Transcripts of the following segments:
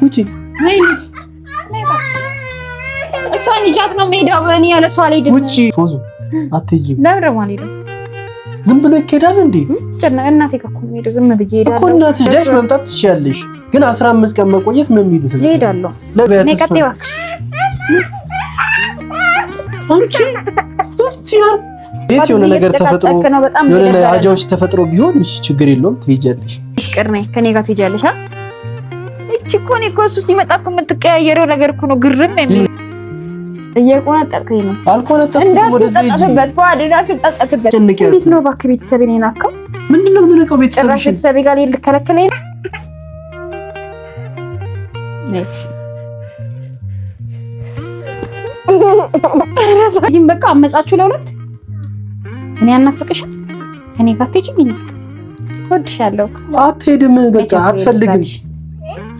ውጪ እሷን ይዣት ነው የምሄደው። እኔ ያለ እሷ አልሄድም። ውጪ ፎዙ አትሄጂም። ለምን ደግሞ አልሄድም? ዝም ብሎ ይኬዳል እንዴ? እናቴ ጋር እኮ ነው የምሄደው። ዝም ብዬ እሄዳለሁ እኮ እናትሽ ዳሽ መምጣት ትችያለሽ፣ ግን 15 ቀን መቆየት ነው የሚሉት። እሄዳለሁ። እኔ ቀጥታ እባክሽ አንቺ እስቲያር ቤት የሆነ ነገር ተፈጥሮ የሆነ አጃዎች ተፈጥሮ ቢሆን እሺ ችግር የለውም ትሄጃለሽ። ፍቅር ነኝ ከኔ ጋር ትሄጃለሽ። እቺ እኮ እኔ እኮ እሱ ሲመጣ እኮ የምትቀያየረው ነገር እኮ ነው ግርም የሚል እየቆነጠጥከኝ ነው። አልቆነጠጥኩም። ወደዚህ እንዳትጸጸትበት ፏድና ትጸጸትበት። እንዴት ነው እባክህ ቤተሰቤን የናከው? ምንድነው የምነካው? ጭራሽ ቤተሰቤ ጋር ልከለከለኝ ነው። ይሄን በቃ አመጻችሁ ለሁለት። እኔ አናፍቅሽም? ከኔ ጋር ትሄጂም? ይናፍቅ ወድሻለሁ። አትሄድም? በቃ አትፈልግም?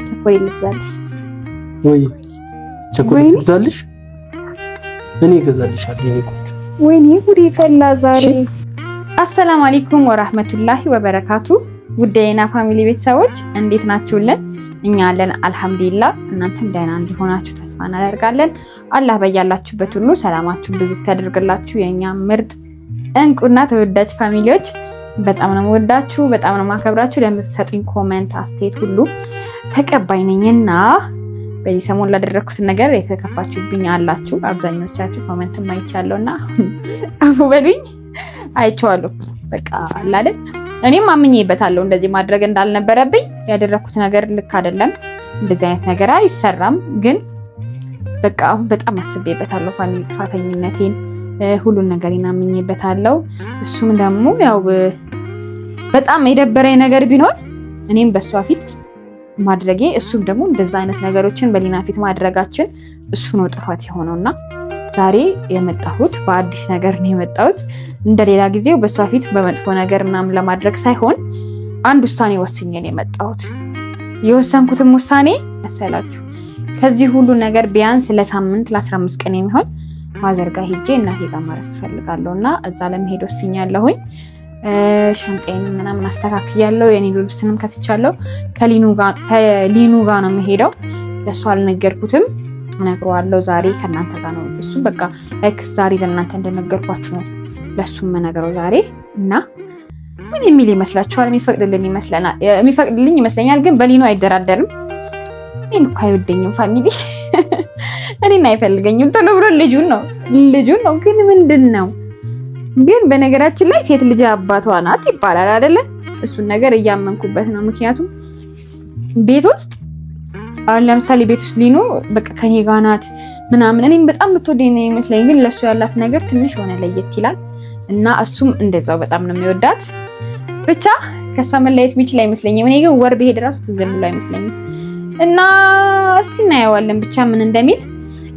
ቸኮሌት ልትገዛልሽ ወይ? ቸኮሌት ትገዛልሽ? እኔ እገዛልሻለሁ። እኔ ቆንጆ ወይኔ ጉዴ ፈላ ዛሬ። አሰላሙ አለይኩም ወራህመቱላሂ ወበረካቱ። ውዴና ፋሚሊ ቤተሰቦች እንዴት ናችሁልን? እኛ አለን አልሐምዱሊላህ። እናንተም ደህና እንደሆናችሁ ተስፋ እናደርጋለን። አላህ በያላችሁበት ሁሉ ሰላማችሁን ብዙ ታደርግላችሁ። የኛ ምርጥ እንቁና ተወዳጅ ፋሚሊዎች በጣም ነው ወዳችሁ፣ በጣም ነው ማከብራችሁ። ለምትሰጡኝ ኮሜንት አስተያየት ሁሉ ተቀባይ ነኝና በዚህ ሰሞን ላደረኩት ነገር የተከፋችሁብኝ አላችሁ። አብዛኞቻችሁ ኮሜንት ማይቻለውና አፉ በሉኝ። አይቻለሁ በቃ አላደል እኔም አምኜበታለሁ እንደዚህ ማድረግ እንዳልነበረብኝ። ያደረኩት ነገር ልክ አይደለም፣ እንደዚህ አይነት ነገር አይሰራም። ግን በቃ በጣም አስቤበታለሁ። ፋሚሊ ጥፋተኝነቴን ሁሉን ነገሬን አምኜበታለሁ። እሱም ደግሞ ያው በጣም የደበረኝ ነገር ቢኖር እኔም በሷ ፊት ማድረጌ እሱም ደግሞ እንደዛ አይነት ነገሮችን በሊና ፊት ማድረጋችን እሱ ነው ጥፋት የሆነውና ዛሬ የመጣሁት በአዲስ ነገር ነው የመጣሁት። እንደሌላ ጊዜው በሷ ፊት በመጥፎ ነገር ምናምን ለማድረግ ሳይሆን አንድ ውሳኔ ወስኜ ነው የመጣሁት። የወሰንኩትም ውሳኔ መሰላችሁ? ከዚህ ሁሉ ነገር ቢያንስ ለሳምንት ለ15 ቀን የሚሆን ማዘርጋ ሄጄ እናቴ ጋር ማረፍ እፈልጋለሁና እዛ ለመሄድ ወስኛለሁኝ። ሻንጣዬን ምናምን አስተካክያለሁ። የኔ ልብስንም ከትቻለሁ። ከሊኑ ጋር ነው የምሄደው። ለሱ አልነገርኩትም፣ እነግረዋለሁ ዛሬ ከእናንተ ጋር ነው። እሱ በቃ ላይክ ዛሬ ለእናንተ እንደነገርኳችሁ ነው ለሱም መነገረው ዛሬ። እና ምን የሚል ይመስላችኋል? የሚፈቅድልኝ ይመስለኛል፣ ግን በሊኑ አይደራደርም። እኔን እኮ አይወደኝም ፋሚሊ እኔን አይፈልገኝም። ቶሎ ብሎ ልጁን ነው። ግን ምንድን ነው ግን በነገራችን ላይ ሴት ልጅ አባቷ ናት ይባላል አይደለ? እሱን ነገር እያመንኩበት ነው። ምክንያቱም ቤት ውስጥ አሁን ለምሳሌ ቤት ውስጥ ሊኑ በቃ ከኔ ጋር ናት ምናምን እኔን በጣም የምትወደኝ ነው ይመስለኝ፣ ግን ለሱ ያላት ነገር ትንሽ ሆነ ለየት ይላል። እና እሱም እንደዛው በጣም ነው የሚወዳት። ብቻ ከሷ መለየት የሚችል አይመስለኝም። እኔ ግን ወር በሄድ ራሱ ትዝ ብሎ አይመስለኝም። እና እስቲ እናየዋለን ብቻ ምን እንደሚል።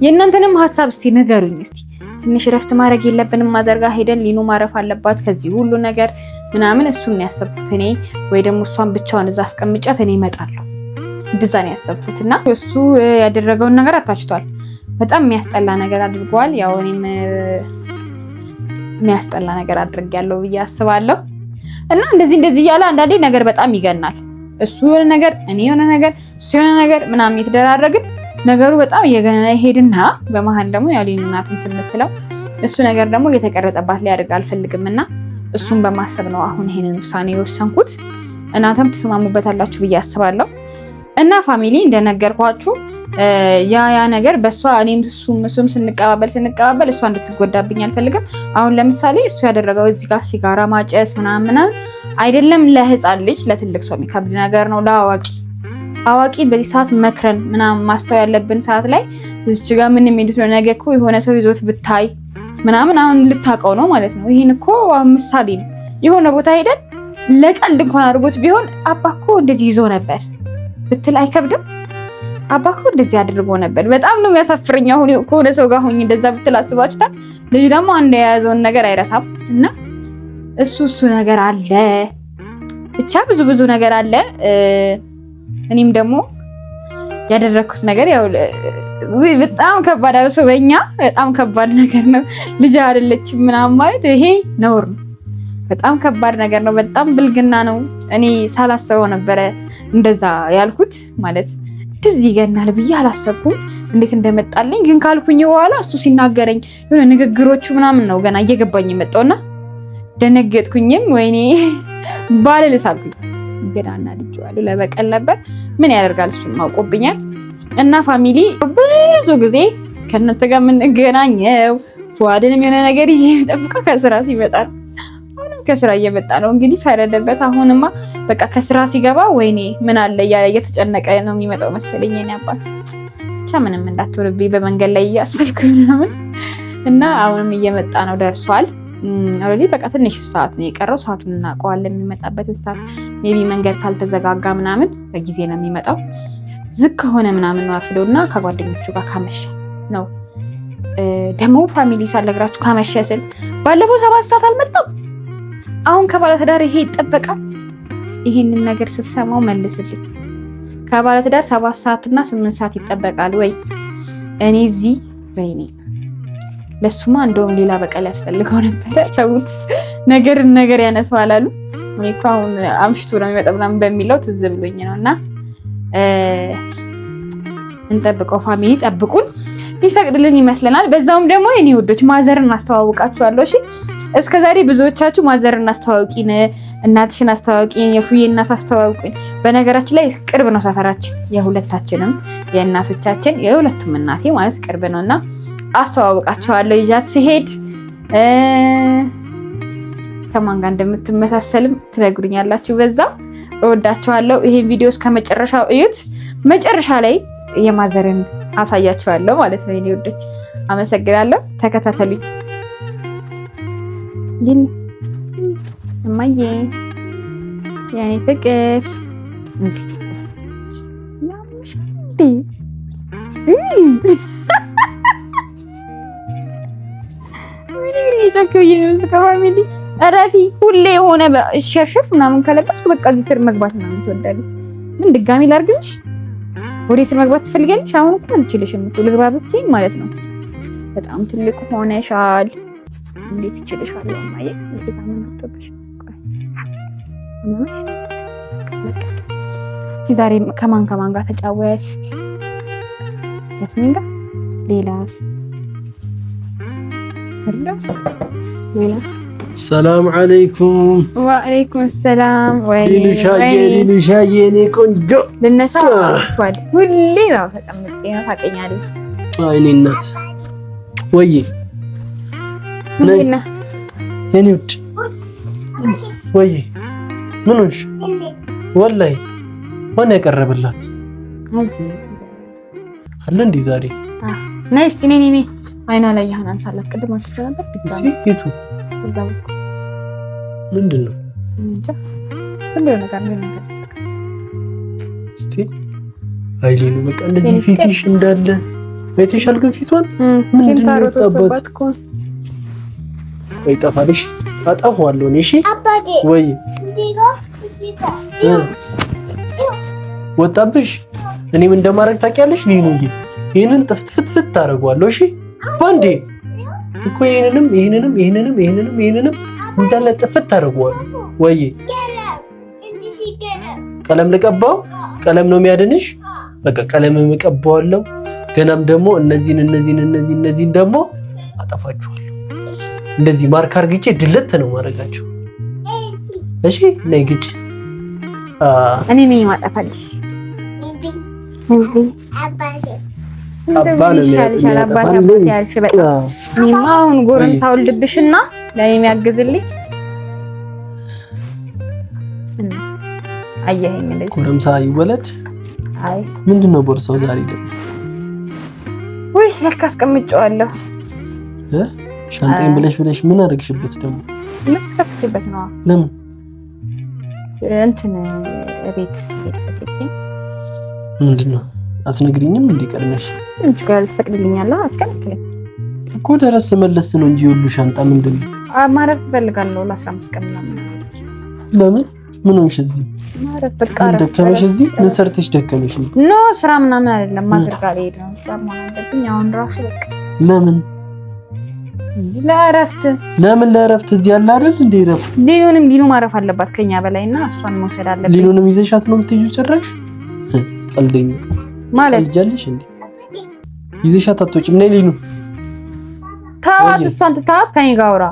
የእናንተንም ሀሳብ እስቲ ንገሩኝ። እስቲ ትንሽ ረፍት ማድረግ የለብንም? ማዘርጋ ሄደን ሊኑ ማረፍ አለባት ከዚህ ሁሉ ነገር ምናምን። እሱን ያሰብኩት እኔ ወይ ደግሞ እሷን ብቻዋን እዛ አስቀምጫት እኔ እመጣለሁ። እንደዛ ነው ያሰብኩት። እና እሱ ያደረገውን ነገር አታችቷል። በጣም የሚያስጠላ ነገር አድርጓል። ያው እኔም የሚያስጠላ ነገር አድርጌያለሁ ብዬ አስባለሁ። እና እንደዚህ እያለ አንዳንዴ ነገር በጣም ይገናል። እሱ የሆነ ነገር እኔ የሆነ ነገር እሱ የሆነ ነገር ምናምን የተደራረግን ነገሩ በጣም እየገነነ ይሄድና በመሀል ደግሞ ያው ሊኑ ናት እንትን የምትለው እሱ ነገር ደግሞ እየተቀረጸባት ሊያደርግ አልፈልግምና እሱን በማሰብ ነው አሁን ይሄንን ውሳኔ የወሰንኩት። እናንተም ተስማሙበታላችሁ ብዬ አስባለሁ። እና ፋሚሊ እንደነገርኳችሁ ያ ነገር በሷ እኔም እሱም ስንቀባበል እሷ እንድትጎዳብኝ አልፈልግም። አሁን ለምሳሌ እሱ ያደረገው እዚህ ጋር ሲጋራ ማጨስ ምናምን አይደለም ለህፃን ልጅ ለትልቅ ሰው የሚከብድ ነገር ነው። ለአዋቂ በዚህ ሰዓት መክረን ምናምን ማስተው ያለብን ሰዓት ላይ እዚህ ጋር ምን የሚሉት ነው ነገ እኮ የሆነ ሰው ይዞት ብታይ ምናምን አሁን ልታውቀው ነው ማለት ነው። ይሄን እኮ ምሳሌ ነው። የሆነ ቦታ ሄደን ለቀልድ እንኳን አድርጎት ቢሆን አባኮ እንደዚህ ይዞ ነበር ብትል አይከብድም? አባኮ እንደዚህ አድርጎ ነበር። በጣም ነው የሚያሳፍረኝ። አሁን ከሆነ ሰው ጋር ሆኜ እንደዛ ብትል አስባችሁታል? ልጅ ደግሞ አንድ የያዘውን ነገር አይረሳም። እና እሱ ነገር አለ። ብቻ ብዙ ነገር አለ። እኔም ደግሞ ያደረኩት ነገር ያው በጣም ከባድ ነው። በእኛ በጣም ከባድ ነገር ነው። ልጅ አይደለችም ምናምን ማለት ይሄ ነውር ነው። በጣም ከባድ ነገር ነው። በጣም ብልግና ነው። እኔ ሳላስበው ነበረ እንደዛ ያልኩት። ማለት ትዝ ይገናል ብዬ አላሰብኩም እንዴት እንደመጣልኝ። ግን ካልኩኝ በኋላ እሱ ሲናገረኝ የሆነ ንግግሮቹ ምናምን ነው ገና እየገባኝ የመጣውና ደነገጥኩኝም። ወይኔ ባልልሳልኩኝ ግን አናድጄዋለሁ። ለበቀል ነበር ምን ያደርጋል እሱን ማውቆብኛል። እና ፋሚሊ ብዙ ጊዜ ከእናንተ ጋር የምንገናኘው ፉአድንም የሆነ ነገር ይዤ የምጠብቀው ከስራ ሲመጣ ነው። አሁንም ከስራ እየመጣ ነው እንግዲህ ፈረደበት። አሁንማ በቃ ከስራ ሲገባ ወይኔ ምን አለ እየተጨነቀ ነው የሚመጣው መሰለኝ የኔ አባት። ብቻ ምንም እንዳትወርብኝ በመንገድ ላይ እያሰብኩኝ ምናምን እና አሁንም እየመጣ ነው ደርሷል። ኦልሬዲ በቃ ትንሽ ሰዓት ነው የቀረው። ሰዓቱን እናውቀዋለን የሚመጣበት ሰዓት። ሜቢ መንገድ ካልተዘጋጋ ምናምን በጊዜ ነው የሚመጣው። ዝግ ከሆነ ምናምን ነው አርፍዶና ከጓደኞቹ ጋር ካመሸ ነው። ደግሞ ፋሚሊ ሳልነግራችሁ ካመሸ ስል ባለፈው 7 ሰዓት አልመጣም። አሁን ከባለትዳር ይሄ ይጠበቃል? ይሄንን ነገር ስትሰማው መልስልኝ። ከባለትዳር 7 ሰዓት እና 8 ሰዓት ይጠበቃል ወይ? እኔ እዚህ ወይኔ ለሱማ እንደውም ሌላ በቀል ያስፈልገው ነበር። ተውት፣ ነገር ያነሳዋል አሉ። እኔ እኮ አሁን አምሽቶ ነው የሚመጣው ምናምን በሚለው ትዝ ብሎኝ ነውና እንጠብቀው። ፋሚሊ ጠብቁን፣ ይፈቅድልን ይመስለናል። በዛውም ደግሞ የኔ ውዶች ማዘርን አስተዋውቃችኋለሁ። እሺ እስከዛሬ ብዙዎቻችሁ ማዘርን አስተዋውቂን፣ እናትሽን አስተዋውቂን፣ የፉዬ እናት አስተዋውቂን። በነገራችን ላይ ቅርብ ነው ሰፈራችን፣ የሁለታችንም የእናቶቻችን የሁለቱም እናቴ ማለት ቅርብ ነውና አስተዋውቃችኋለሁ። ይዣት ሲሄድ ከማን ጋር እንደምትመሳሰልም ትነግሩኛላችሁ። በዛ እወዳችኋለሁ። ይሄን ቪዲዮ እስከ መጨረሻው እዩት። መጨረሻ ላይ የማዘርን አሳያችኋለሁ ማለት ነው። የኔ ወዶች አመሰግናለሁ። ተከታተሉኝ። ይሄን እማዬ የኔ ፍቅር ፋሚሊ እረፊ። ሁሌ የሆነ ሸርሸፍ ምናምን ከለበስኩ በቃ እዚህ ስር መግባት ምናምን ትወዳለች። ምን ድጋሚ ላድርግልሽ? ወደ ስር መግባት ትፈልጊያለሽ? አሁን እኮ አልችልሽም እኮ ልግባ ብትይኝ ማለት ነው። በጣም ትልቅ ሆነሻል። እንዴት ይችልሻል? ማየ እዚህ ጋር ምን አጥቶብሽ? ዛሬ ከማን ጋር ተጫወች? ያስሚን ጋር? ሌላስ? ሌላ? ሰላም አለይኩም። ወአለይኩም ሰላም። ሊሉሻዬ እኔ ቆንጆ ልነሳ ወድ ሁሌ ነው ተቀምጬ ነው ታውቀኛለሽ። አይ እኔ እናት ወይ ነይና የኔ ውድ ወይ ምን ሆንሽ? ወላሂ ማን ያቀረበላት አለ እንዴ ዛሬ? ነይ እስቲ ነይ አይና ላይ ያህን አንሳላት። ቅድም አንስቼ ነበር እስቲ የቱ ምንድን ነው? እንጃ ዝም ብሎ ነገር ነው። እስቲ አይሊኑ በቃ እንደዚህ ፊትሽ እንዳለ አይተሻል። ግን ፊቷን ምንድን ነው የወጣባት? ወይ ጠፋልሽ? አጠፋዋለሁ እኔ። እሺ ወይ ወጣብሽ? እኔም እንደማረግ ታውቂያለሽ። ሊኑዬ ይሄንን ጥፍጥፍት ታደርገዋለሁ። እሺ ባንዴ እኮ ይሄንንም እንዳለ ጥፍት ታደርገዋለሁ። ወይ ቀለም ልቀባው? ቀለም ነው የሚያድንሽ? በቃ ቀለም እቀባዋለሁ። ገናም ደግሞ እነዚህን ደግሞ አጠፋችኋለሁ። እንደዚህ ማርክ አርግጬ ድለት ነው ማድረጋቸው። እሺ ነይ ግጭ። እኔ ነኝ ማጠፋልሽ። አሁን ጎረምሳ ውልድብሽና ለኔ የሚያግዝልኝ አየኸኝ። እንደዚህ ጎረምሳ ይወለድ። አይ ምንድነው ቦርሳው ዛሬ ደግሞ? ወይ ለካ አስቀምጬዋለሁ። ሻንጣዬን ብለሽ ምን አደረግሽበት ደግሞ? ልብስ ከፍቼበት ነው። ለምን እንትን ቤት ፈልጌ። ምንድነው አትነግሪኝም እንዴ ቀድመሽ? እንጂ ጋር ትፈቅድልኛለህ? አትከለክለኝ እኮ ደረስ መለስ ነው እንጂ ሁሉ ሻንጣ ምንድነው? ማረፍ እፈልጋለሁ ለ15 ቀን ምናምን። ለምን ምን ሆንሽ? እዚህ ማረፍ በቃ ደከመሽ? እዚህ ምን ሰርተሽ ደከመሽ? ኖ ስራ ምናምን አይደለም፣ ማዘር ጋር ሄድ ነው ዛማን አለብኝ። አሁን ራሱ በቃ ለምን ለእረፍት። ለምን ለእረፍት? እዚህ ያለ አይደል እንዴ እረፍት? ሊኑ ማረፍ አለባት ከኛ በላይና እሷን መውሰድ አለብኝ። ሊኑንም ይዘሻት ነው የምትይዙ? ጭራሽ ቀልደኛ ማለት ልጅልሽ እንዴ ይዘሻት አትወጪም? ነይ ሊኑ ተዋት፣ እሷን ትተዋት ከኔ ጋር አውራ።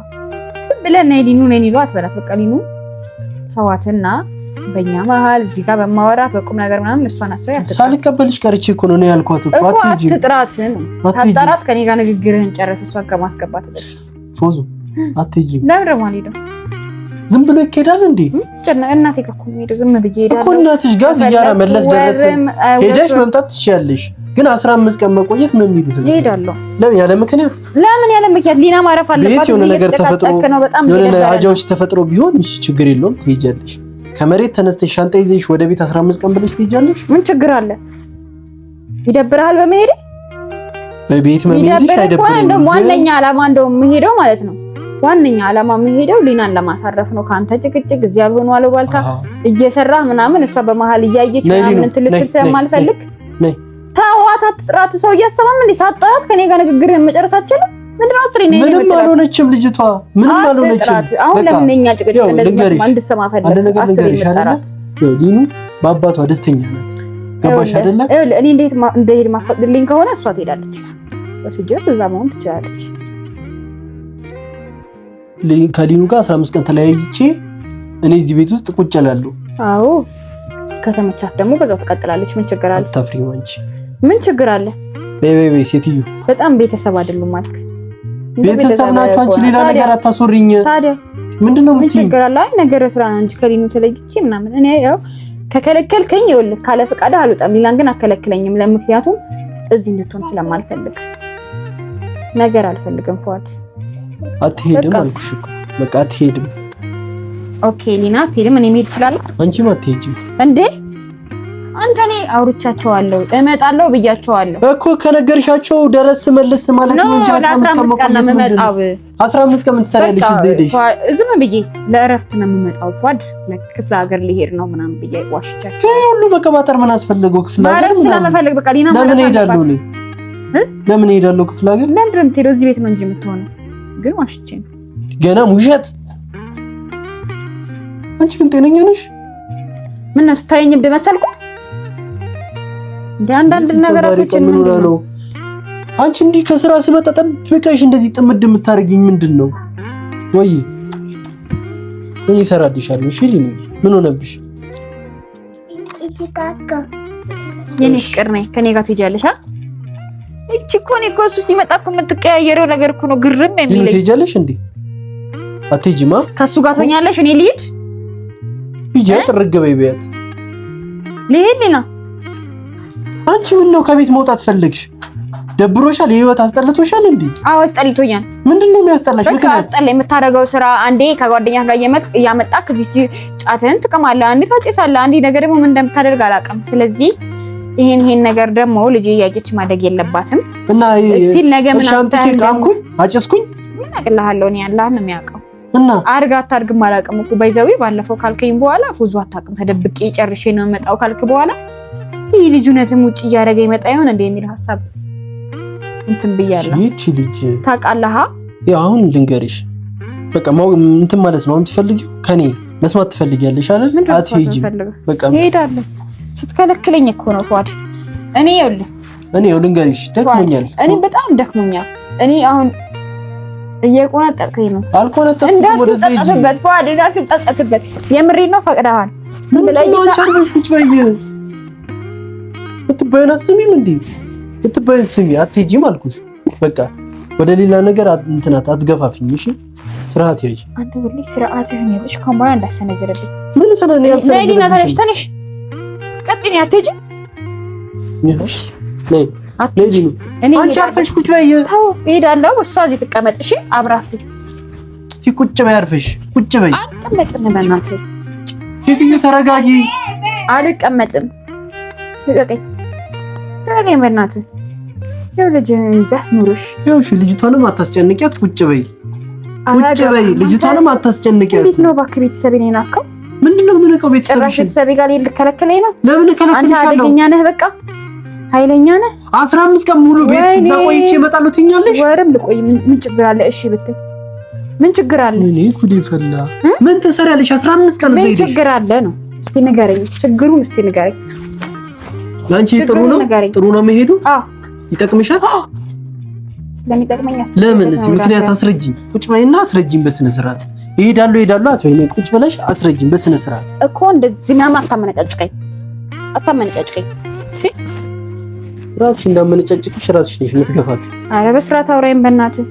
ዝም ብለህ ነይ ሊኑ አትበላት። በቃ ሊኑ ተዋትና በእኛ መሀል እዚህ ጋር በማወራ በቁም ነገር ምናምን እሷን አስሬ ሳልቀበልሽ ቀርቼ እኮ ነው ያልኳት እኮ። አትጥራትን ሳጣራት ከኔ ጋር ንግግርህን ጨርስ። እሷን ከማስገባት በፊት ፎዙ አትይም። ለምን ደግሞ አልሄድም? ዝም ብሎ ይኬዳል እንዴ? እናቴ ጋር እኮ ነው የምሄደው። ዝም ብዬ እሄዳለሁ እኮ እናትሽ ጋር ዝያራ መለስ ደረሰ ሄደሽ መምጣት ትችያለሽ። ግን 15 ቀን መቆየት ነው የሚሉት። እሄዳለሁ። ለምን ያለ ምክንያት? ለምን ያለ ምክንያት? ሊና ማረፍ አለባት። ቤት የሆነ ነገር ተፈጥሮ የሆነ ሀጃዎች ተፈጥሮ ቢሆን እሺ ችግር የለውም ትሄጃለሽ። ከመሬት ተነስተሽ ሻንጣ ይዘሽ ወደ ቤት 15 ቀን ብለሽ ትሄጃለሽ። ምን ችግር አለ? ይደብርሃል በመሄድ? በቤት መሄድሽ አይደብርም። እንደውም ዋነኛ ዓላማ እንደውም የምሄደው ማለት ነው ዋነኛ ዓላማ የምሄደው ሊናን ለማሳረፍ ነው። ካንተ ጭቅጭቅ እዚህ ያልሆነ አሉባልታ እየሰራህ ምናምን እሷ በመሀል እያየች ምናምን ትልክል ስለማልፈልግ ተዋት፣ አትጥራት። ሰው እያሰባም እንዴ ሳጣራት ከኔ ጋር ንግግርህን መጨረስ አትችልም? ምንድነው አስሬ ነኝ? ምንም አልሆነችም ልጅቷ፣ ምንም አልሆነችም። አሁን ለምን እኛ ጭቅጭቅ እንደዚህ እንድትሰማ ፈልግ? አስሬ መጣራት ሊኑ በአባቷ ደስተኛ ናት። ገባሽ አይደለ? እኔ እንዴት እንደሄድ ማፈቅድልኝ ከሆነ እሷ ትሄዳለች። ወስጄው እዛ መሆን ትችላለች። ከሊኑ ጋር 15 ቀን ተለያይቼ እኔ እዚህ ቤት ውስጥ ቁጭ እላለሁ። አዎ ከተመቻት ደግሞ በዛው ትቀጥላለች። ምን ችግር አለ? አታፍሪም አንቺ? ምን ችግር አለ? በይ ሴትዮ በጣም ቤተሰብ አይደሉም ማለት ቤተሰብ ናቸው። አንቺ ሌላ ነገር አታስወሪኝ። ታዲያ ምንድነው ምን ችግር አለ? አይ ነገር ስራ ነው እንጂ ከሊኑ ተለይቼ ምናምን እኔ ያው ከከለከልከኝ ይኸውልህ ካለ ፈቃድ አልወጣም። ሊላን ግን አከለክለኝም። ለምክንያቱም እዚህ እንድትሆን ስለማልፈልግ ነገር አልፈልግም። ፏድ አትሄድም አልኩሽ እኮ በቃ አትሄድም። ኦኬ ሊና አትሄድም። እኔ መሄድ እችላለሁ። አንቺም አትሄጂም እንዴ? አንተ እኔ አውርቻቸዋለሁ እመጣለሁ ብያቸዋለሁ እኮ። ከነገርሻቸው ደረስ መልስ ማለት ነው እንጂ 15 ቀን ነው የምመጣው። 15 ቀን ትሰሪያለሽ እዚህ ሄደሽ? ዝም ብዬ ለእረፍት ነው የምመጣው። ፏድ ለክፍለ ሀገር ሊሄድ ነው ምናምን ብዬ ዋሽቻቸው። ይሄ ሁሉ መቀባጠር ምን አስፈልገው? ክፍለ ሀገር ምናምን ስለምፈልግ በቃ ሊና ለምን ሄዳለሁ እኔ? ለምን ሄዳለሁ ክፍለ ሀገር? ለምን የምትሄደው? እዚህ ቤት ነው እንጂ የምትሆነው። ግን ዋሽቼ ነው ገና ውሸት። አንቺ ግን ጤነኛ ነሽ? ምን ነው ስታየኝ እብድ መሰልኩ? አንዳንድ ነገራቶችን ምን ነው አንቺ እንዲህ ከስራ ስመጣ ጠብቀሽ እንደዚህ ጥምድ የምታደርጊኝ ምንድን ነው? ወይ ምን ይሰራልሻለሁ? እሺ ሊኑ ምን ሆነብሽ? የኔ ፍቅር ነኝ ከኔ ጋር ትሄጃለሽ? እቺ እኮ እኔ እኮ እሱ ሲመጣ እኮ የምትቀያየረው ነገር እኮ ነው ግርም የሚለኝ። ትሄጃለሽ እንዴ? አትሄጂማ? ከሱ ጋር ትሆኛለሽ። እኔ ልሂድ? ሂጂ ጥርግ በይ በያት። ልሂድ ሊና? አንቺ ምን ነው ከቤት መውጣት ፈለግሽ? ደብሮሻል? የህይወት አስጠልቶሻል እንዴ? አዎ አስጠልቶኛል። ምንድነው የሚያስጠላሽ? በቃ አስጠላ። የምታደርገው ስራ አንዴ ከጓደኛ ጋር እያመጣ ከዚህ ጫትህን ትቀማለህ፣ አንዴ ታጨሳለህ፣ አንዴ ነገር ደግሞ ምን እንደምታደርግ አላውቅም። ስለዚህ ይሄን ነገር ደግሞ ልጅ እያየች ማደግ የለባትም። እና እስቲል ነገ ምን አምጥቼ ቃምኩኝ አጨስኩኝ ምን አቅልሃለሁ? እኔ አላህ ነው የሚያውቀው። እና አርጋ አታርግም አላውቅም እኮ ባይዘዊ ባለፈው ካልከኝ በኋላ ፉዙ አታውቅም ተደብቄ ጨርሼ ነው የመጣው ካልክ በኋላ ይሄ ልጅ እውነትም ውጭ እያደረገ ይመጣ ይሆን እንደ የሚል ሐሳብ እንትን ብያለሁ። እቺ ልጅ ታውቃለህ? ያው አሁን ልንገርሽ በቃ እንትን ማለት ነው የምትፈልጊው ከኔ መስማት ትፈልጊያለሽ አይደል? አትሄጂም በቃ እሄዳለሁ ስትከለክለኝ እኮ ነው ፏድ። እኔ ልንገርሽ ደክሞኛል። እኔ በጣም ደክሞኛል። እኔ አሁን እየቆነጠጥከኝ ነው። አልቆነጠጥኩም። ወደዚህ ሂጂ እንዳትጸጸትበት ፏድ፣ እንዳትጸጸትበት። የምሬን ነው። ፈቅደሃል። ምን ብለህ አንቻልሽ? ቁጭ በይ። ብትበይን አትሰሚም እንዴ? ብትበይን ስሚ። አትሄጂም አልኩሽ። በቃ ወደ ሌላ ነገር እንትናት አትገፋፊኝ። እሺ ስርዓት ያዥ። አንተ ሁሌ ስርዓትህን ያዝሽ። ካምባያ እንዳሰነዝርልኝ ምን ሰነነ ያልሰነዝርልኝ? ተነሽ ቀጥኝ። አትሄጂም? ነይ አትሄጂም? አንቺ አርፈሽ ቁጭ በይ። ታው እሄዳለሁ። እሷ እዚህ ትቀመጥ። እሺ አብራት እስቲ ቁጭ በይ። አርፈሽ ቁጭ በይ። አልቀመጥም። በእናትህ ሴትዬ ተረጋጊ። አልቀመጥም። ተቀቀኝ በእናትህ። ያው ልጅህን ይዘህ ኑርሽ። ያው እሺ ልጅቷንም አታስጨንቂያት። ቁጭ በይ ቁጭ በይ። ልጅቷንም አታስጨንቂያት። እንዴት ነው እባክህ ቤተሰቤን የናቀው? ምንድነው የምንቀው? ቤተሰቤ ጋር ልከለከለኝ ነው? ለምን እከለክልሻለሁ? አንተ ኃይለኛ ነህ። በቃ ኃይለኛ ነህ። 15 ቀን ሙሉ ቤት እዛ ቆይቼ እመጣለሁ ትኛለሽ? ወርም ልቆይ ምን ችግር አለ? እሺ ብትል ምን ችግር አለ? እኔ ኩዲ ፈላ ምን ትሰሪያለሽ? 15 ቀን እዛ ሄደሽ ምን ችግር አለ ነው? እስቲ ንገረኝ፣ ችግሩን እስቲ ንገረኝ። ለአንቺ ጥሩ ነው መሄዱ? አዎ ይጠቅምሻል? ስለሚጠቅመኝ ለምን? እስኪ ምክንያት አስረጅኝ። ቁጭ በይና አስረጅኝ በስነ ስርዓት። እሄዳለሁ አትበይኝ። ቁጭ ብለሽ አስረጅኝ በስነ ስርዓት እኮ። እንደዚህ ምናምን አታመነጫጭቀኝ። እሺ ራስሽ እንዳመነጫጭቅሽ ራስሽ ነሽ የምትገፋት። ኧረ በስርዓት አውራኝ በእናትህ።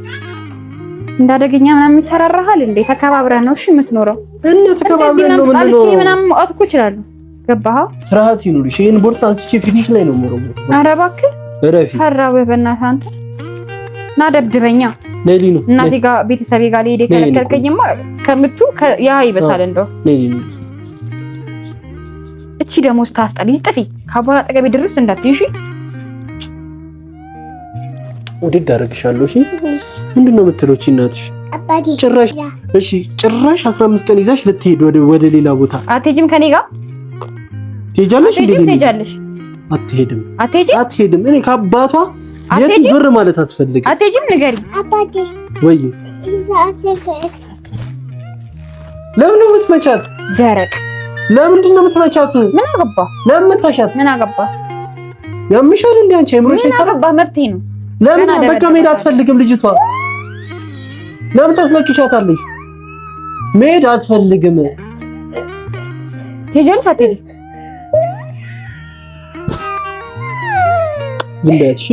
እንዳደገኛ ምናምን ይሰራራሃል እንዴ? ተከባብረህ ነው እሺ የምትኖረው? እና ተከባብረን ነው የምንኖረው። ምናምን መውጣት እኮ እችላለሁ። ገባህ? ስርዓት ይኑርሽ። ይሄን ቦርሳ አንስቼ ፊትሽ ላይ ነው የምሮው። ኧረ እባክህ እረፊ። ፈራሁህ በእናትህ አንተ። ና ደብድበኛ። ነይሊኑ እናቴ ጋር ቤተሰቤ ጋር ልሄድ የከለከልከኝማ ከምቱ ያ ይበሳል እንደው። ነይሊኑ እቺ ደግሞ ስታስጠልይ ጥፊ። ከአቧራ አጠገቤ ድረስ እንዳትይሺ። ወዴት ዳረግሻለሁ? እሺ ምንድነው የምትለው? እቺ እናትሽ ጭራሽ 15 ቀን ይዛሽ ልትሄድ ወደ ሌላ ቦታ አትሄጂም? ከኔ ጋር ትሄጃለሽ እንዴ? ትሄጃለሽ? አትሄድም። እኔ ከአባቷ የት ብር ማለት አትፈልግም። አትሄጂም? ንገሪኝ አባቴ ወይ ለምን ነው የምትመቻት? ደረቅ ለምንድን ነው የምትመቻት? ምን አገባ? ለምን መታሻት? ምን አገባ? ያምሻል እንዴ አንቺ? አይምሮሽ ምን አገባ? መብቴ ነው። ለምን በቃ መሄድ አትፈልግም ልጅቷ? ለምን ታስለቅሻታለሽ? መሄድ አትፈልግም። ትሄጃለሽ? አትሄጂም? ዝም በያት እሺ።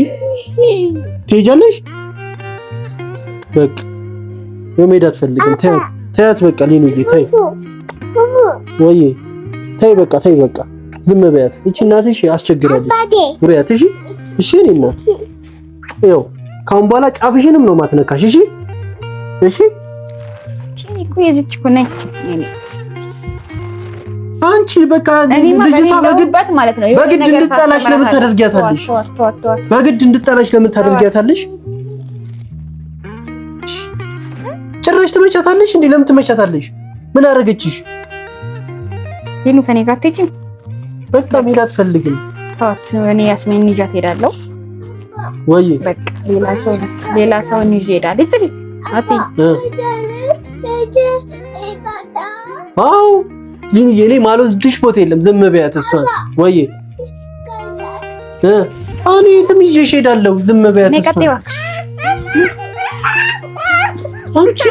ትሄጃለሽ? በቃ መሄድ አትፈልግም። ተያት በቃ ሊኑዬ ተይ። ወይ ተይ በቃ ዝም በያት። እቺ እናትሽ አስቸግራለች። በያት እሺ። እሺ እኔ እናት ይኸው ካሁን በኋላ ጫፍሽንም ነው ማትነካሽ። እሺ እኮ የዚች እኮ ነኝ አንቺ። በቃ ልጅቷ በግድ እንድትጠላሽ ለምን ታደርጊያታለሽ? በግድ እንድትጠላሽ ለምን ታደርጊያታለሽ? ጭራሽ ትመቻታለሽ እንዴ? ለምን ትመቻታለሽ? ምን አደረገችሽ? ይሉ ከኔ ጋር አትሄጂም? በቃ መሄድ አትፈልግም። ታውት እኔ ያስሜን ይዣት ሄዳለሁ። ወይ በቃ ሌላ ሰው ይዤ ሄዳለሁ። ጥሪ አዎ የኔ ማልወስድሽ ቦታ የለም። ዝም በያት እሷን። ወይ እኔ የትም ይዤሽ ሄዳለሁ። ዝም በያት እሷን። አንቺ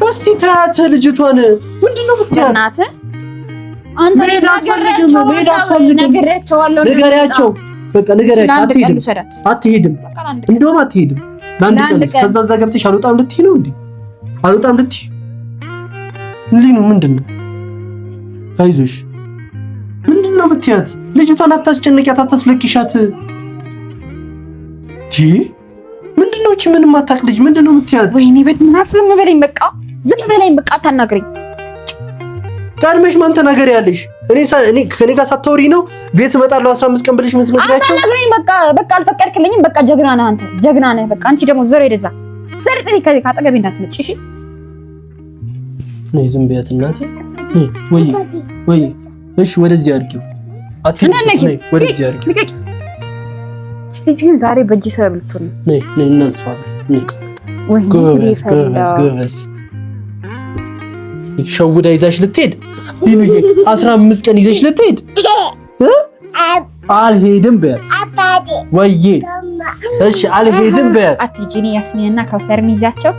እስቲ ታያት ልጅቷን። ምንድነው ብትያት? እናትህ አንተ ነግሬያቸዋለሁ። ንገሪያቸው በቃ ንገሪያቸው። አትሄድም። እንደውም አትሄድም። ለአንድ ቀን ከዛ እዛ ገብተሽ አልወጣም ልትይ ነው እንዴ? አልወጣም ልትይ ሊኑ ምንድነው? አይዞሽ ምንድነው ብትያት? ልጅቷን አታስጨንቂያት፣ አታስለቅሻት። ምንድነው እቺ ምንም አታውቅ ልጅ ምንድነው ብትያት? ወይኔ በእናትህ ዝም በለኝ በቃ አታናግረኝ። ቀድመሽ ማን ተናገር ያለሽ? እኔ ከኔ ጋር ሳታወሪ ነው ቤት እመጣለሁ 15 ቀን ብለሽ መስመጥያቸው። አታናግረኝ በቃ አልፈቀድክልኝም። በቃ ጀግና ነህ አንተ፣ ጀግና ነህ። በቃ አንቺ ደግሞ ዘር ሄደዛ ዘር ጥሪ ከአጠገቤ እንዳትመጪ እሺ? ነይ ዝም በያት እናቴ። ወይ እሺ ወደዚህ አድርጊው። ነይ ወደዚህ አድርጊው። ስለዚህ ዛሬ በእጅ ሰበብ ልትሆን ነው። ነይ እናንሷ። ጎበዝ ሸውዳ ይዛሽ ልትሄድ ሊኑዬ 15 ቀን ይዘሽ ልትሄድ አልሄድም በያት። ወይ እሺ አልሄድም በያት። አትጂኒ ያስሚንና ከውሰርም ይዛቸው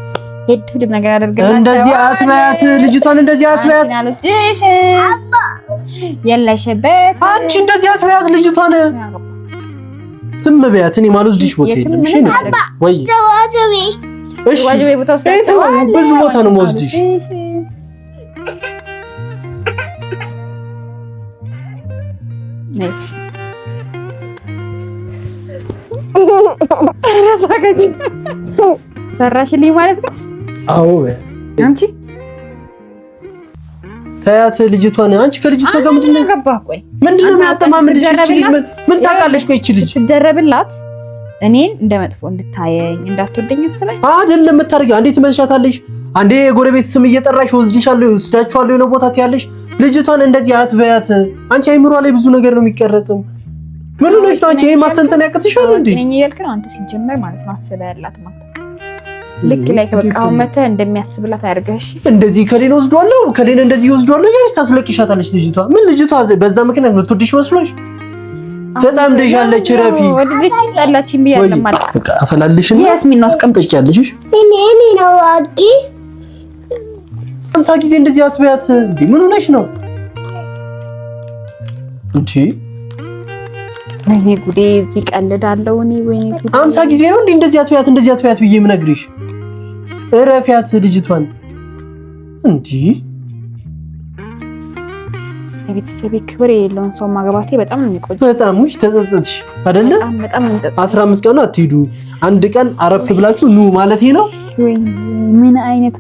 ሁሉም ነገር አድርገናል። እንደዚህ አትበያት ልጅቷን፣ እንደዚህ አትበያት። የለሽበት አንቺ እንደዚህ አትበያት ልጅቷን። ዝም በያት። እኔ ማልወስድሽ ቦታ የለም። እሺ ወይ እሺ ብዙ ቦታ ነው የምወስድሽ። ሰራሽልኝ ማለት ነው? አዎ በያት። አንቺ ታያት ልጅቷን። አንቺ ከልጅቷ ጋር ምንድነው ገባህ? ቆይ ምንድነው የሚያጠማምድሽ? እቺ ልጅ ምን ታውቃለች? ቆይ እቺ ልጅ ትደረብላት እኔን እንደመጥፎ እንድታየኝ እንዳትወደኝ ስለኝ አይደለም የምታርጊው። አንዴ ትመሻታለሽ፣ አንዴ የጎረቤት ስም እየጠራሽ ወስድሻለሁ የሆነ ቦታ ትያለሽ። ልጅቷን እንደዚህ አትበያት። አንቺ አይምሯ ላይ ብዙ ነገር ነው የሚቀረጸው። ምን ሆነሽ ነው አንቺ? ይሄ ማስተንተን ያቅትሻል እንዴ? እኔ እያልክ ነው አንተ ሲጀመር ማለት ነው። አስበህ ያላት ማለት ልክ ላይ ከበቃው መተህ እንደሚያስብላት አያርገሽ። እንደዚህ ከሌን ወስዷለሁ ከሌን እንደዚህ ወስዷለሁ ያለሽ ታስለቅሻታለሽ ልጅቷ። ምን ልጅቷ በዛ ምክንያት ምትወድሽ መስሎሽ? በጣም ደሻለች ረፊ ወድልሽ ጣላችን ቢያለም ማለት በቃ አፈላልሽና ያስሚን ነው አስቀምጥቻለሽ እሺ እኔ ነው አቂ 50 ጊዜ እንደዚህ አትበያት እንዴ ምን ሆነሽ ነው እንዴ ወይኔ ጉዴ ይቀልዳለው እኔ ወይኔ ጉዴ 50 ጊዜ ነው እንዴ እንደዚህ አትበያት ብዬ ምነግርሽ እረፊያት ልጅቷን እንዴ የቤተሰብ ክብር የሌለውን ሰው ማግባቴ በጣም ነው የሚቆጭ። በጣም ውይ ተጸጸትሽ አይደለ? በጣም 15 ቀን አትሄዱ አንድ ቀን አረፍ ብላችሁ ኑ ማለቴ ነው። ወይኔ ምን አይነት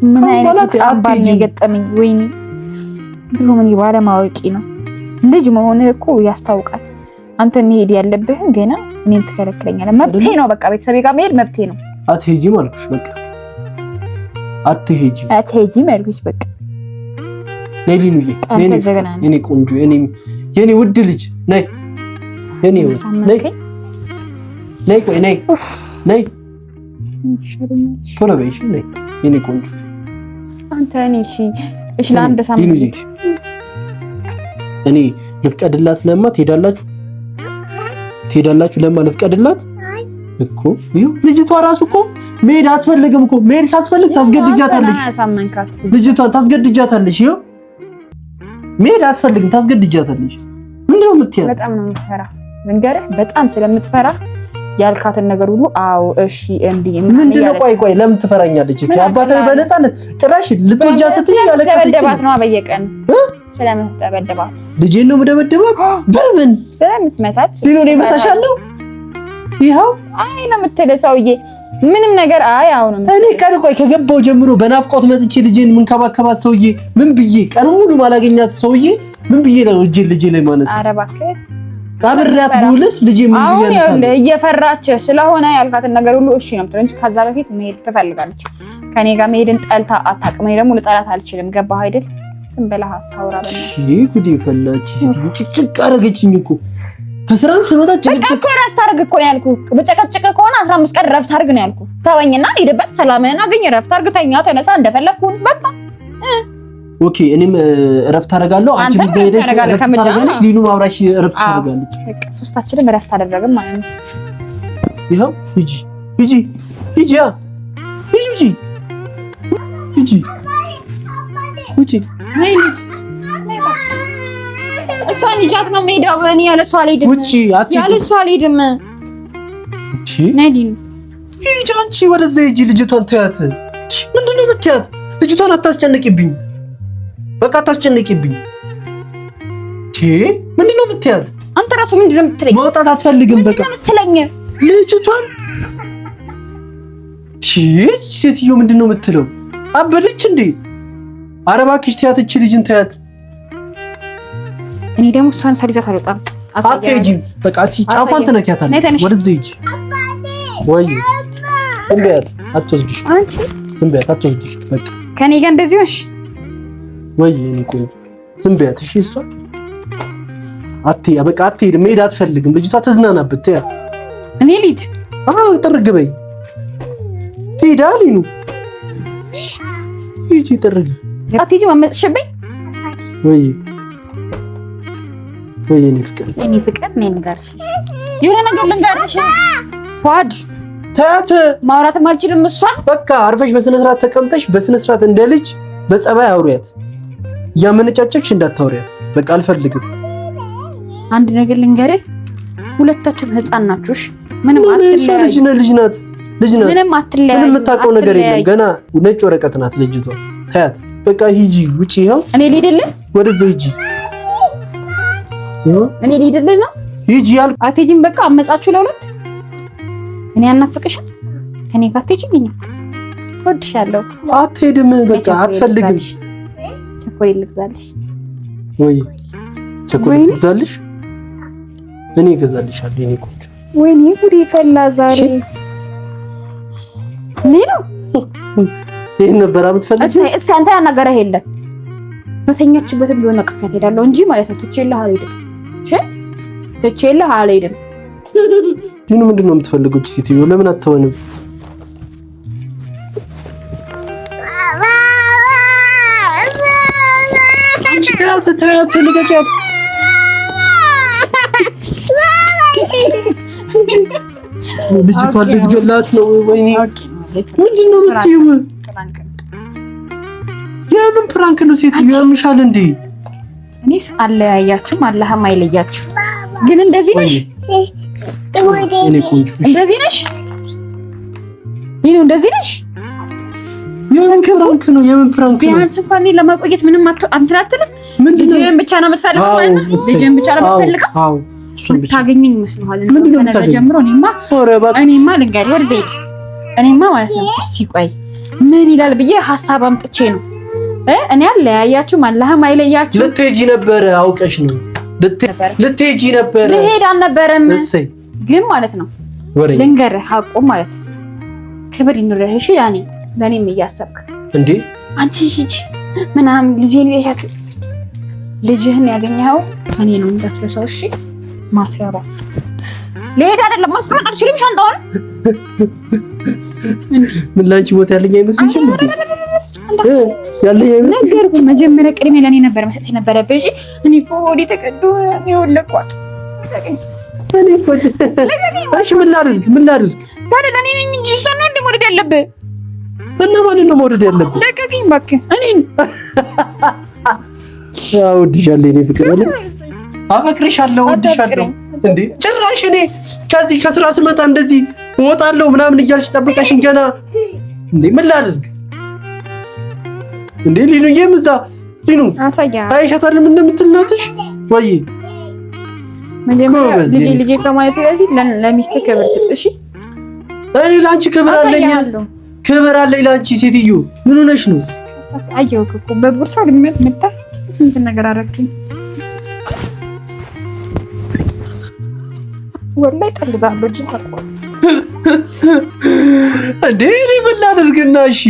አባል ነው የገጠመኝ። ወይኔ ድሮ ምን ባለማወቂ ነው። ልጅ መሆን እኮ ያስታውቃል። አንተ መሄድ ያለብህን ገና እኔን ትከለክለኛለህ። መብቴ ነው በቃ ቤተሰቤ ጋር መሄድ መብቴ ነው። አትሄጂም አልኩሽ በቃ አትሄጂም አልኩሽ በቃ ሌሊኑዬ የኔ ቆንጆ የኔ ውድ ልጅ ነይ የኔ ውድ ነይ ቆይ ነይ ቶሎ በይ ነይ የኔ ቆንጆ አንተ እሺ ለአንድ ሳምንት እኔ ልፍቀድላት ለማ ትሄዳላችሁ ለማ ልፍቀድላት እኮ ይኸው ልጅቷ ራሱ እኮ መሄድ አትፈልግም እኮ መሄድ ሳትፈልግ ታስገድጃታለሽ ልጅቷን ታስገድጃታለሽ ይኸው መሄድ አትፈልግም ታስገድጃታለሽ ምንድነው የምትያት በጣም ነው የምትፈራ መንገርህ በጣም ስለምትፈራ ያልካትን ነገር ሁሉ አዎ እሺ እንዴ ምንድነው ቆይ ለምን ትፈራኛለች እስቲ አባታዊ በነፃነት ጭራሽ ልትወጃ ስትይ ያለቀሰች ነው በየቀን ስለምትደበደባት ልጄን ነው የምደበደባት በምን ስለምትመታት ሊኖር ይመታሻለሁ ይኸው አይ ነው የምትለው ሰውዬ ምንም ነገር አይ አሁን ነው እኔ ቀን ቆይ ከገባው ጀምሮ በናፍቆት መጥቼ ልጄን ምንከባከባት ሰውዬ ምን ብዬ ቀን ሙሉ ማላገኛት ሰውዬ ምን ብዬ ነው ልጄ ላይ ማነሳ ኧረ እባክህ አብሬያት ብውልስ ልጄ ምን ብዬ ነው አሁን እየፈራች ስለሆነ ያልካትን ነገር ሁሉ እሺ ነው የምትለው እንጂ ከዛ በፊት መሄድ ትፈልጋለች ከኔ ጋር መሄድን ጠልታ አታውቅም እኔ ደግሞ ልጠላት አልችልም ገባህ አይደል ዝም ብለህ አታውራ በእናትህ ጉዴ ፈላች ስትይ ጭቅጭቅ አደረገችኝ እኮ ከስራም ስመጣ ጭቅጭቅ እኮ ረፍት አድርግ እኮ ነው ያልኩህ በጨቀጨቀ ከሆነ 15 ቀን ረፍት አድርግ ነው ያልኩህ ተወኝና ሄድበት ሰላምህን አገኝ ረፍት አድርግ ተኛ ተነሳ እንደፈለግኩን በቃ ኦኬ እኔም ረፍት አደርጋለሁ አንቺ ምን ሄደሽ ረፍት ታደርጋለሽ ሊኑ ማብራሽ ረፍት ታደርጋለች በቃ ሶስታችንም ረፍት አደረግን ማለት ነው ይሄው ሂጂ እሷን ልጃት ነው ሜዳው እኔ ያለሷ አልሄድም ውጪ ያለሷ አልሄድም እሺ ነዲን ሂጂ አንቺ ወደዛ ሂጂ ልጅቷን ተያት ምንድነው የምትያት ልጅቷን አታስጨንቂብኝ በቃ አታስጨንቂብኝ ምንድነው የምትያት አንተ ራሱ ምንድነው የምትለኝ መውጣት አትፈልግም በቃ የምትለኝ ልጅቷን ሴትዮ ምንድነው የምትለው አበደች እንዴ ኧረ እባክሽ ተያት እቺ ልጅን ተያት እኔ ደግሞ እሷን ሳልይዛት አልወጣም አትሄጂም በቃ ጫፏን ትነኪያታለሽ ወደዛ ሂጂ ወይ ዝም በያት አትወስድሽ አንቺ ዝም በያት አትወስድሽ በቃ ከኔ ጋር እንደዚህ ሆንሽ ወይ እኔ ቆንጆ ዝም በያት እሺ እሷ በቃ አትሄድም መሄድ አትፈልግም ልጅቷ ተዝናናበት ተያት እኔ ልሂድ ጥርግ በይ ሂድ አሊኑ ሂጂ ጥርግ አትሄጂ ማመጽሽብኝ ወይ እኔ ፍቅር እኔ ልንገርሽ የሆነ ነገር ልንገርሽ ፏድ ተያት ማውራትም አልችልም እሷን በቃ አርፈሽ በስነ ስርዓት ተቀምጠሽ በስነ ስርዓት እንደ ልጅ በጸባይ አውሪያት ያመነጫጨቅሽ እንዳታውሪያት በቃ አልፈልግም አንድ ነገር ልንገርህ ሁለታችሁም ህፃን ናችሁሽ ምንም አትለያዩ ልጅ ናት ምንም አትለያዩ ምንም የምታውቀው ነገር የለም ገና ነጭ ወረቀት ናት ልጅቷ ተያት በቃ ሂጂ ውጪ ይኸው እኔ ልሂድልህ ወደዛ ሂጂ እኔ ልሂድልህ ነው ሂጂ ያል አትሄጂም በቃ አመጻችሁ ለሁለት እኔ አናፍቅሽም ከኔ ጋር አትሄጂም እኔ ወድሻለሁ አትሄድም በቃ አትፈልግም ቸኮሌት ልግዛልሽ ወይ ቸኮሌት ልግዛልሽ እኔ እገዛልሻለሁ የኔ ቆንጆ ወይኔ ጉዴ ፈላ ዛሬ ምን ይሄን ነበር የምትፈልጊው እስኪ አንተ ያናገረህ የለም በተኛችበትም ቢሆን ነቅፈት ሄዳለሁ እንጂ ማለት ነው ትቼልህ አልሄድም እሺ ትቼልህ አልሄድም ዲኑ ምንድነው የምትፈልገው ሴትዮ ለምን አትሆንም አንቺ ተያት ልቀቂያት ልጅቷን ልትገላት ነው። ወይኔ ምንድን ነው የምትይው? የምን ፕራንክ ነው? ሴትዮ ያምሻል እንዴ? እኔስ አለያያችሁም አላህም አይለያችሁ። ግን እንደዚህ ነሽ? እኔ ቆንጆ እንደዚህ ነሽ? ይሄው እንደዚህ ነሽ? የምን ፕራንክ ነው? የምን ፕራንክ ነው? ቢያንስ እንኳን እኔ ለማቆየት ምንም አትራትልም። ልጅን ብቻ ነው የምትፈልገው ማለት ነው? ልጅን ብቻ ነው የምትፈልገው? አዎ እሱን ብቻ ታገኘኝ ይመስልሃል? ከነገ ጀምሮ እኔማ ልንገርህ ወደ ዘይት እኔማ ማለት ነው። እስቲ ቆይ ምን ይላል ብዬ ሀሳብ አምጥቼ ነው እኔ አለያያችሁም አላህም አይለያችሁ። ልትሄጂ ነበረ አውቀሽ ነው ልትሄጂ ነበረ። ልሄድ አልነበረም እሰይ ግን ማለት ነው። ልንገርህ ሀቁ ማለት ክብር ይኑርህ እሺ። ያኔ ለኔም እያሰብክ እንዴ አንቺ ሂጂ ምናምን ልጅህን ያገኘኸው እኔ ነው እንዳትረሳው እሺ። ማትረባ ልሄድ አይደለም ማስቀመጥ አልችልም ሻንጣውን። ምን ላንቺ ቦታ ያለኝ አይመስልሽም? ያለኝ አይመስልሽም? ነገርኩህ መጀመሪያ ቅድሚያ ለኔ ነበር መስጠት የነበረብህ። እሺ እኔ እኮ ወዲ ተቀዶ ይወለቋት እኔ እኮ እሺ ምን ላድርግ ታዲያ ለኔ ነኝ እንጂ እሷ ነው እንደ መውደድ ያለብህ። እና ማንን ነው መውደድ ያለብህ? ለቀቂኝ እባክህ እኔን እወድሻለሁ። እኔ ፍቅር አለ አፈቅርሻለሁ፣ እወድሻለሁ። እንዴ ጭራሽ እኔ ከዚህ ከስራ ስመጣ እንደዚህ እወጣለሁ ምናምን እያልሽ ጠብቀሽኝ ገና እንዴ ምን ላድርግ እንዴ? ሊኑዬም እዛ ሊኑ አይሻታልም እንደምትልናትሽ ወይ ልጄ ከማለት በፊት ለሚስት ክብር ስጥ እሺ። እኔ ላንቺ ክብር አለኝ ላንቺ። ሴትዮ ምን ሆነሽ ነው? አየሁህ እኮ በቦርሳው ልመት መጣ ስንት ነገር አደረግኝ። ወላሂ ጠልዛለሁ እንዴ እኔ ምን ላድርግና? እሺ